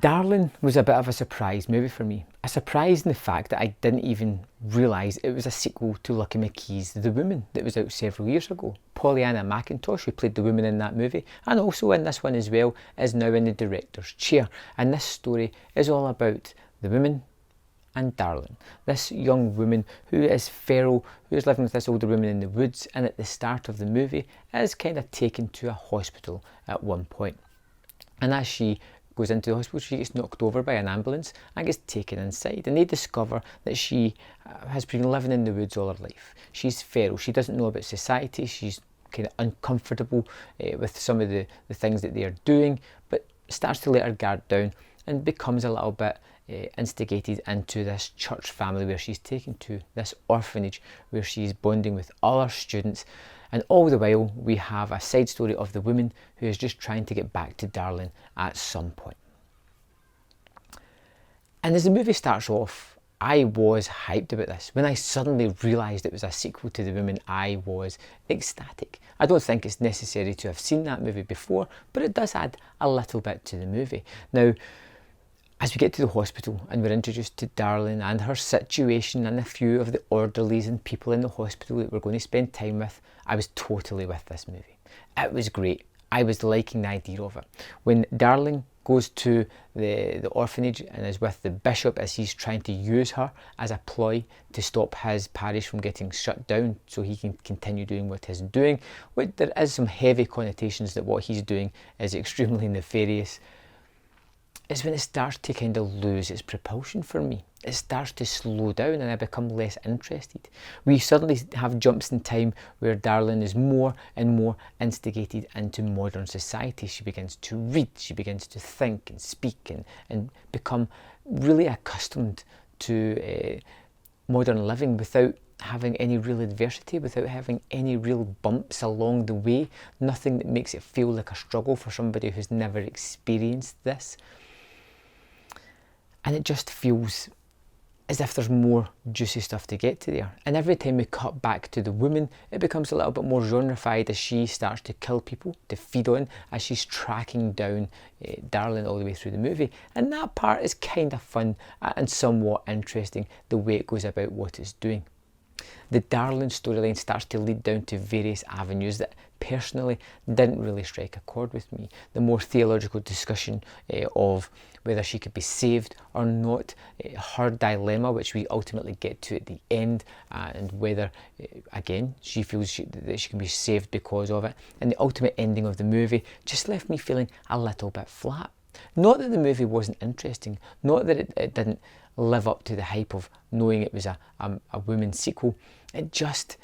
Darlin was a bit of a surprise movie for me. A surprise in the fact that I didn't even realise it was a sequel to Lucky McKee's The Woman that was out several years ago. Pollyanna McIntosh, who played the woman in that movie, and also in this one as well, is now in the director's chair. And this story is all about the woman and Darlin, this young woman who is feral, who is living with this older woman in the woods, and at the start of the movie is kind of taken to a hospital at one point. And as she goes into the hospital, she gets knocked over by an ambulance and gets taken inside, and they discover that she has been living in the woods all her life. She's feral, she doesn't know about society, she's kind of uncomfortable with some of the things that they are doing, but starts to let her guard down and becomes a little bit instigated into this church family where she's taken to, this orphanage where she's bonding with other students. And all the while we have a side story of the woman who is just trying to get back to Darlin at some point. And as the movie starts off, I was hyped about this. When I suddenly realised it was a sequel to The Woman, I was ecstatic. I don't think it's necessary to have seen that movie before, but it does add a little bit to the movie. Now, as we get to the hospital and we're introduced to Darlin and her situation and a few of the orderlies and people in the hospital that we're going to spend time with, I was totally with this movie. It was great. I was liking the idea of it. When Darlin goes to the orphanage and is with the bishop as he's trying to use her as a ploy to stop his parish from getting shut down so he can continue doing what he's doing, there is some heavy connotations that what he's doing is extremely nefarious, is when it starts to kind of lose its propulsion for me. It starts to slow down and I become less interested. We suddenly have jumps in time where Darlin is more and more instigated into modern society. She begins to read, she begins to think and speak and become really accustomed to modern living without having any real adversity, without having any real bumps along the way, nothing that makes it feel like a struggle for somebody who's never experienced this. And it just feels as if there's more juicy stuff to get to there. And every time we cut back to the woman, it becomes a little bit more genreified as she starts to kill people to feed on, as she's tracking down Darlin all the way through the movie. And that part is kind of fun and somewhat interesting, the way it goes about what it's doing. The Darlin storyline starts to lead down to various avenues that personally didn't really strike a chord with me. The more theological discussion of whether she could be saved or not, her dilemma, which we ultimately get to at the end, and whether, again, she feels that she can be saved because of it. And the ultimate ending of the movie just left me feeling a little bit flat. Not that the movie wasn't interesting, not that it didn't live up to the hype of knowing it was a woman's sequel. It just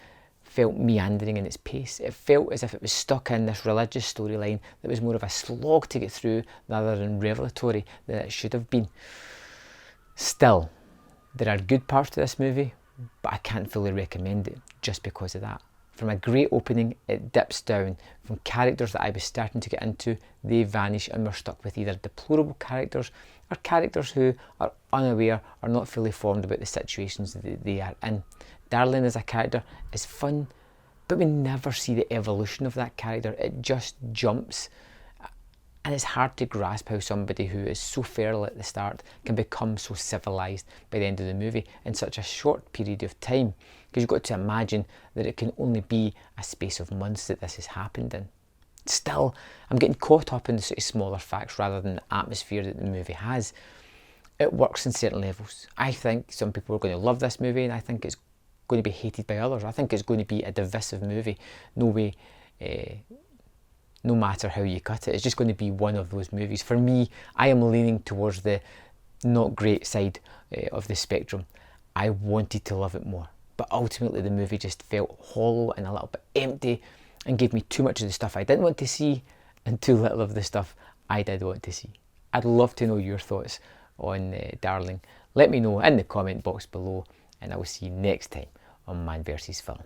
felt meandering in its pace. It felt as if it was stuck in this religious storyline that was more of a slog to get through rather than revelatory than it should have been. Still, there are good parts to this movie, but I can't fully recommend it just because of that. From a great opening, it dips down. From characters that I was starting to get into, they vanish and we're stuck with either deplorable characters or characters who are unaware or not fully formed about the situations that they are in. Darlin as a character is fun, but we never see the evolution of that character. It just jumps. And it's hard to grasp how somebody who is so feral at the start can become so civilised by the end of the movie in such a short period of time. Because you've got to imagine that it can only be a space of months that this has happened in. Still, I'm getting caught up in the sort of smaller facts rather than the atmosphere that the movie has. It works in certain levels. I think some people are going to love this movie and I think it's going to be hated by others. I think it's going to be a divisive movie. No matter how you cut it, it's just going to be one of those movies. For me, I am leaning towards the not great side of the spectrum. I wanted to love it more, but ultimately the movie just felt hollow and a little bit empty and gave me too much of the stuff I didn't want to see and too little of the stuff I did want to see. I'd love to know your thoughts on Darling. Let me know in the comment box below and I will see you next time on Man vs Film.